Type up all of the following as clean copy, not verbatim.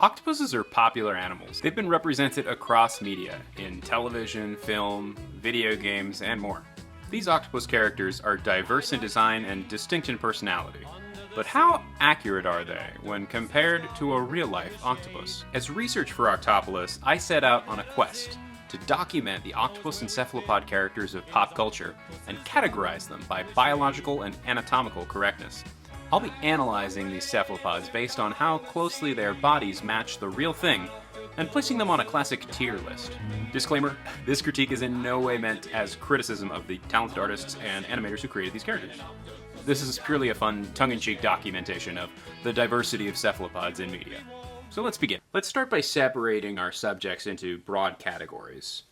Octopuses are popular animals. They've been represented across media, in television, film, video games, and more. These octopus characters are diverse in design and distinct in personality. But how accurate are they when compared to a real-life octopus? As research for Octopolis, I set out on a quest to document the octopus and cephalopod characters of pop culture and categorize them by biological and anatomical correctness. I'll be analyzing these cephalopods based on how closely their bodies match the real thing and placing them on a classic tier list. Disclaimer, this critique is in no way meant as criticism of the talented artists and animators who created these characters. This is purely a fun, tongue-in-cheek documentation of the diversity of cephalopods in media. So let's begin. Let's start by separating our subjects into broad categories.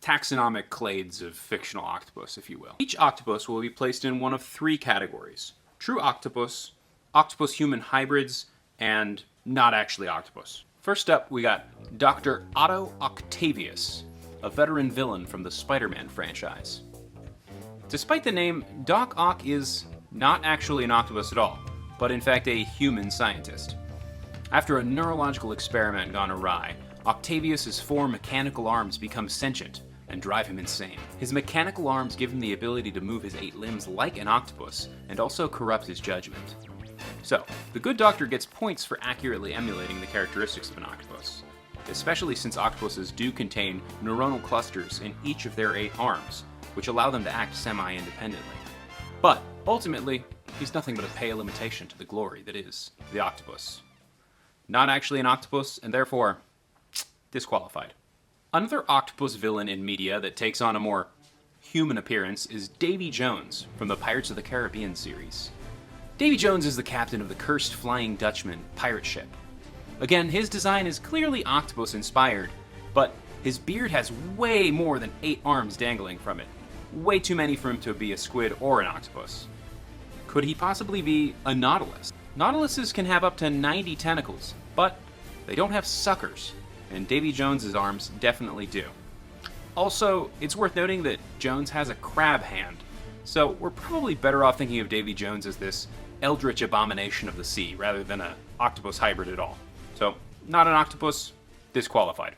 Taxonomic clades of fictional octopus, if you will. Each octopus will be placed in one of three categories: true octopus, octopus-human hybrids, and not actually octopus. First up, we got Dr. Otto Octavius, a veteran villain from the Spider-Man franchise. Despite the name, Doc Ock is not actually an octopus at all, but in fact a human scientist. After a neurological experiment gone awry, Octavius's 4 mechanical arms become sentient and drive him insane. His mechanical arms give him the ability to move his 8 limbs like an octopus, and also corrupt his judgment. So, the good doctor gets points for accurately emulating the characteristics of an octopus, especially since octopuses do contain neuronal clusters in each of their 8 arms, which allow them to act semi-independently. But, ultimately, he's nothing but a pale imitation to the glory that is the octopus. Not actually an octopus, and therefore, disqualified. Another octopus villain in media that takes on a more human appearance is Davy Jones from the Pirates of the Caribbean series. Davy Jones is the captain of the cursed Flying Dutchman pirate ship. Again, his design is clearly octopus-inspired, but his beard has way more than 8 arms dangling from it. Way too many for him to be a squid or an octopus. Could he possibly be a nautilus? Nautiluses can have up to 90 tentacles, but they don't have suckers, and Davy Jones's arms definitely do. Also, it's worth noting that Jones has a crab hand, so we're probably better off thinking of Davy Jones as this eldritch abomination of the sea rather than an octopus hybrid at all. So, not an octopus, disqualified.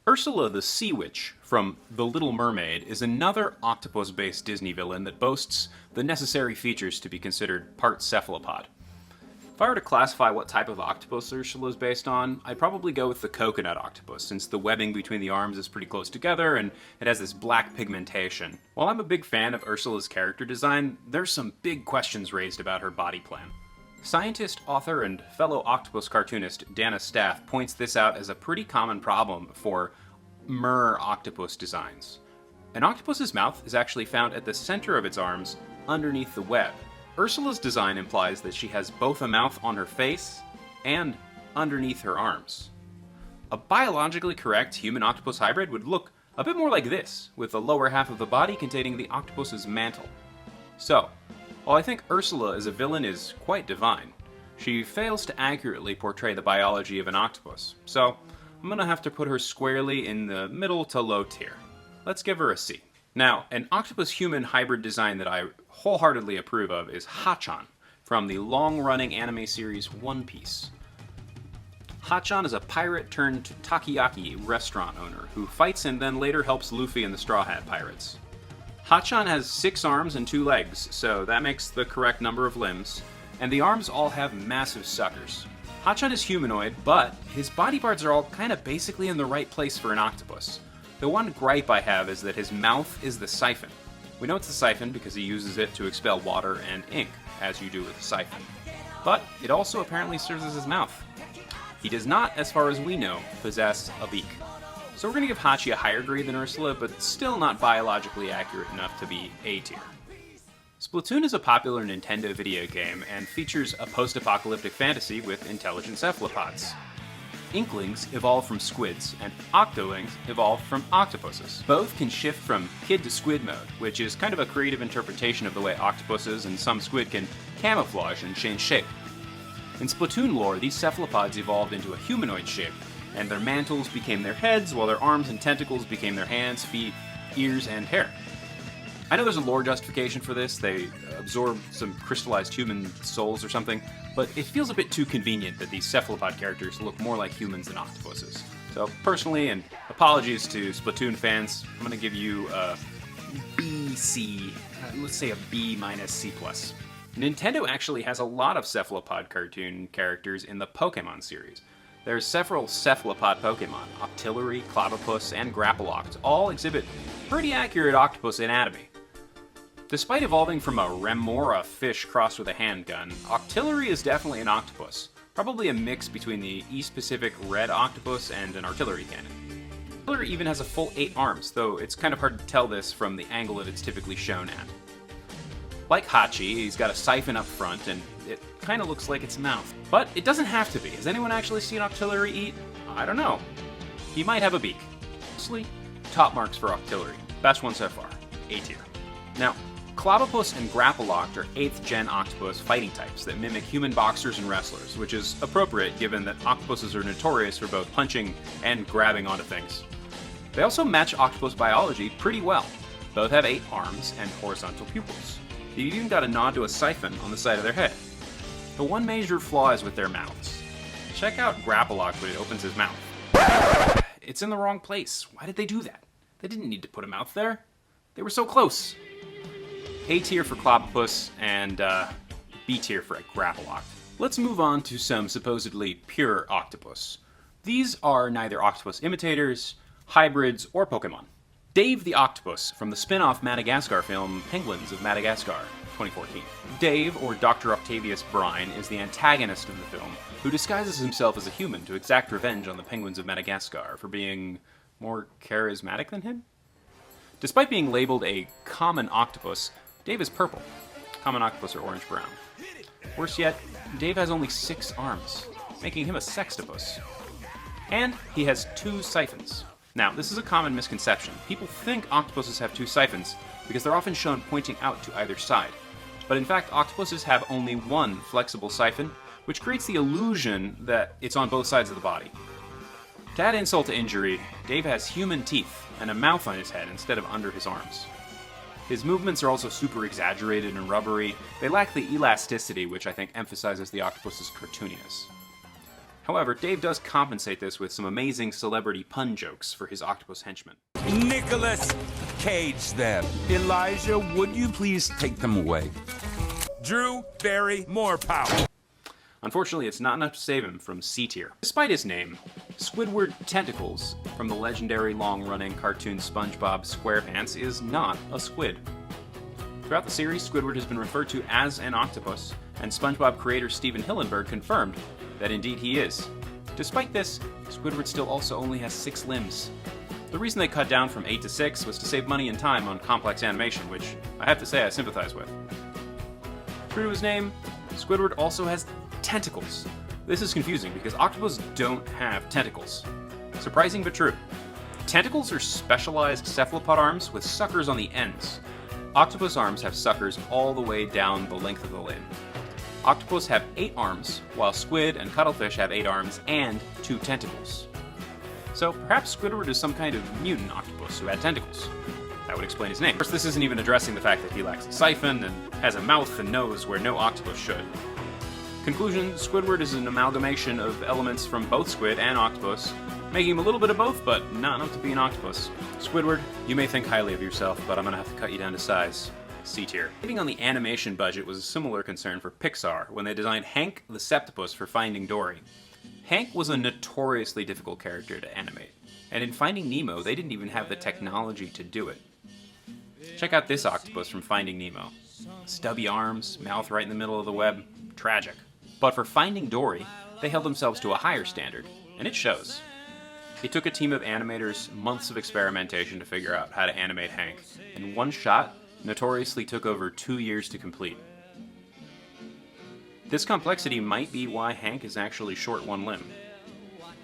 Ursula the Sea Witch from The Little Mermaid is another octopus-based Disney villain that boasts the necessary features to be considered part cephalopod. If I were to classify what type of octopus Ursula is based on, I'd probably go with the coconut octopus, since the webbing between the arms is pretty close together and it has this black pigmentation. While I'm a big fan of Ursula's character design, there's some big questions raised about her body plan. Scientist, author, and fellow octopus cartoonist Dana Staff points this out as a pretty common problem for octopus designs. An octopus's mouth is actually found at the center of its arms, underneath the web. Ursula's design implies that she has both a mouth on her face and underneath her arms. A biologically correct human-octopus hybrid would look a bit more like this, with the lower half of the body containing the octopus's mantle. So, while I think Ursula as a villain is quite divine, she fails to accurately portray the biology of an octopus, so I'm gonna have to put her squarely in the middle to low tier. Let's give her a C. Now, an octopus-human hybrid design that I wholeheartedly approve of is Hachan from the long-running anime series One Piece. Hachan is a pirate-turned-takoyaki restaurant owner who fights and then later helps Luffy and the Straw Hat Pirates. Hachan has 6 arms and 2 legs, so that makes the correct number of limbs, and the arms all have massive suckers. Hachan is humanoid, but his body parts are all kind of basically in the right place for an octopus. The one gripe I have is that his mouth is the siphon. We know it's the siphon because he uses it to expel water and ink, as you do with a siphon. But it also apparently serves as his mouth. He does not, as far as we know, possess a beak. So we're going to give Hachi a higher grade than Ursula, but still not biologically accurate enough to be A tier. Splatoon is a popular Nintendo video game and features a post-apocalyptic fantasy with intelligent cephalopods. Inklings evolve from squids, and Octolings evolve from octopuses. Both can shift from kid to squid mode, which is kind of a creative interpretation of the way octopuses and some squid can camouflage and change shape. In Splatoon lore, these cephalopods evolved into a humanoid shape, and their mantles became their heads, while their arms and tentacles became their hands, feet, ears, and hair. I know there's a lore justification for this, they absorb some crystallized human souls or something, but it feels a bit too convenient that these cephalopod characters look more like humans than octopuses. So personally, and apologies to Splatoon fans, I'm going to give you a BC, let's say a B minus C+. Nintendo actually has a lot of cephalopod cartoon characters in the Pokemon series. There's several cephalopod Pokemon, Octillery, Clobbopus, and Grapploct, all exhibit pretty accurate octopus anatomy. Despite evolving from a remora fish crossed with a handgun, Octillery is definitely an octopus, probably a mix between the East Pacific red octopus and an artillery cannon. Octillery even has a full 8 arms, though it's kind of hard to tell this from the angle that it's typically shown at. Like Hachi, he's got a siphon up front, and it kind of looks like its mouth. But it doesn't have to be. Has anyone actually seen Octillery eat? I don't know. He might have a beak. Honestly, top marks for Octillery. Best one so far. A tier. Now, Clobbopus and Grapploct are 8th gen octopus fighting types that mimic human boxers and wrestlers, which is appropriate given that octopuses are notorious for both punching and grabbing onto things. They also match octopus biology pretty well. Both have 8 arms and horizontal pupils. They've even got a nod to a siphon on the side of their head. The one major flaw is with their mouths. Check out Grapploct when it opens his mouth. It's in the wrong place. Why did they do that? They didn't need to put a mouth there. They were so close. A tier for Clobbopus and B tier for Grapploct. Let's move on to some supposedly pure octopus. These are neither octopus imitators, hybrids, or Pokemon. Dave the Octopus from the spin-off Madagascar film Penguins of Madagascar, 2014. Dave, or Dr. Octavius Brine, is the antagonist of the film, who disguises himself as a human to exact revenge on the Penguins of Madagascar for being more charismatic than him? Despite being labeled a common octopus, Dave is purple. Common octopus are orange-brown. Worse yet, Dave has only 6 arms, making him a sextopus. And he has 2 siphons. Now, this is a common misconception. People think octopuses have 2 siphons because they're often shown pointing out to either side. But in fact, octopuses have only 1 flexible siphon, which creates the illusion that it's on both sides of the body. To add insult to injury, Dave has human teeth and a mouth on his head instead of under his arms. His movements are also super exaggerated and rubbery. They lack the elasticity, which I think emphasizes the octopus's cartooniness. However, Dave does compensate this with some amazing celebrity pun jokes for his octopus henchmen. Nicholas, cage them. Elijah, would you please take them away? Drew, Barry, more power. Unfortunately, it's not enough to save him from C tier. Despite his name, Squidward Tentacles from the legendary long-running cartoon SpongeBob SquarePants is not a squid. Throughout the series, Squidward has been referred to as an octopus, and SpongeBob creator Steven Hillenburg confirmed that indeed he is. Despite this, Squidward still also only has 6 limbs. The reason they cut down from 8 to 6 was to save money and time on complex animation, which I have to say I sympathize with. True to his name, Squidward also has tentacles. This is confusing because octopus don't have tentacles. Surprising but true. Tentacles are specialized cephalopod arms with suckers on the ends. Octopus arms have suckers all the way down the length of the limb. Octopus have 8 arms, while squid and cuttlefish have 8 arms and 2 tentacles. So perhaps Squidward is some kind of mutant octopus who had tentacles. That would explain his name. Of course, this isn't even addressing the fact that he lacks a siphon and has a mouth and nose where no octopus should. Conclusion, Squidward is an amalgamation of elements from both squid and octopus, making him a little bit of both, but not enough to be an octopus. Squidward, you may think highly of yourself, but I'm gonna have to cut you down to size. C tier. Saving on the animation budget was a similar concern for Pixar when they designed Hank the Septopus for Finding Dory. Hank was a notoriously difficult character to animate, and in Finding Nemo, they didn't even have the technology to do it. Check out this octopus from Finding Nemo. Stubby arms, mouth right in the middle of the web. Tragic. But for Finding Dory, they held themselves to a higher standard, and it shows. It took a team of animators months of experimentation to figure out how to animate Hank, and one shot notoriously took over 2 years to complete. This complexity might be why Hank is actually short 1 limb.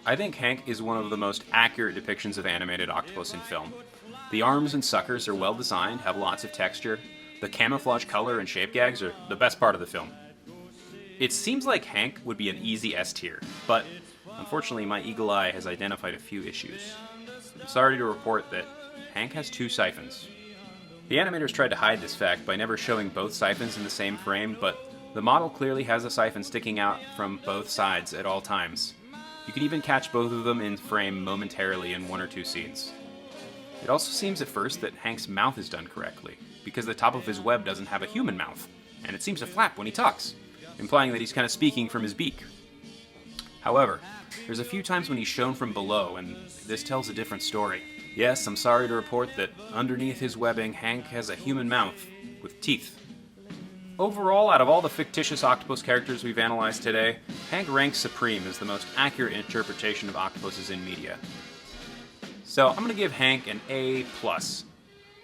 I think Hank is one of the most accurate depictions of animated octopus in film. The arms and suckers are well designed, have lots of texture. The camouflage color and shape gags are the best part of the film. It seems like Hank would be an easy S tier, but unfortunately my eagle eye has identified a few issues. I'm sorry to report that Hank has 2 siphons. The animators tried to hide this fact by never showing both siphons in the same frame, but the model clearly has a siphon sticking out from both sides at all times. You can even catch both of them in frame momentarily in one or two scenes. It also seems at first that Hank's mouth is done correctly, because the top of his web doesn't have a human mouth, and it seems to flap when he talks, implying that he's kind of speaking from his beak. However, there's a few times when he's shown from below, and this tells a different story. Yes, I'm sorry to report that underneath his webbing, Hank has a human mouth with teeth. Overall, out of all the fictitious octopus characters we've analyzed today, Hank ranks supreme as the most accurate interpretation of octopuses in media. So I'm going to give Hank an A+,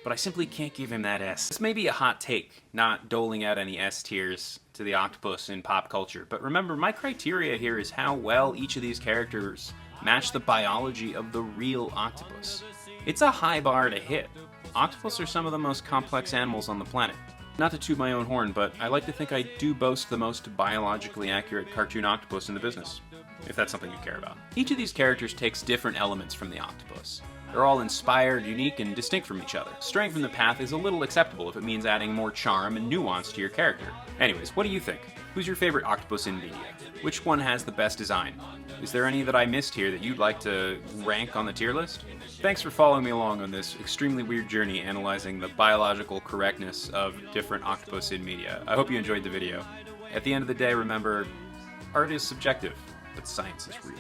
but I simply can't give him that S. This may be a hot take, not doling out any S tiers to the octopus in pop culture, but remember, my criteria here is how well each of these characters match the biology of the real octopus. It's a high bar to hit. Octopus are some of the most complex animals on the planet. Not to toot my own horn, but I like to think I do boast the most biologically accurate cartoon octopus in the business, if that's something you care about. Each of these characters takes different elements from the octopus. They're all inspired, unique, and distinct from each other. Straying from the path is a little acceptable if it means adding more charm and nuance to your character. Anyways, what do you think? Who's your favorite octopus in media? Which one has the best design? Is there any that I missed here that you'd like to rank on the tier list? Thanks for following me along on this extremely weird journey analyzing the biological correctness of different octopus in media. I hope you enjoyed the video. At the end of the day, remember, art is subjective, but science is real.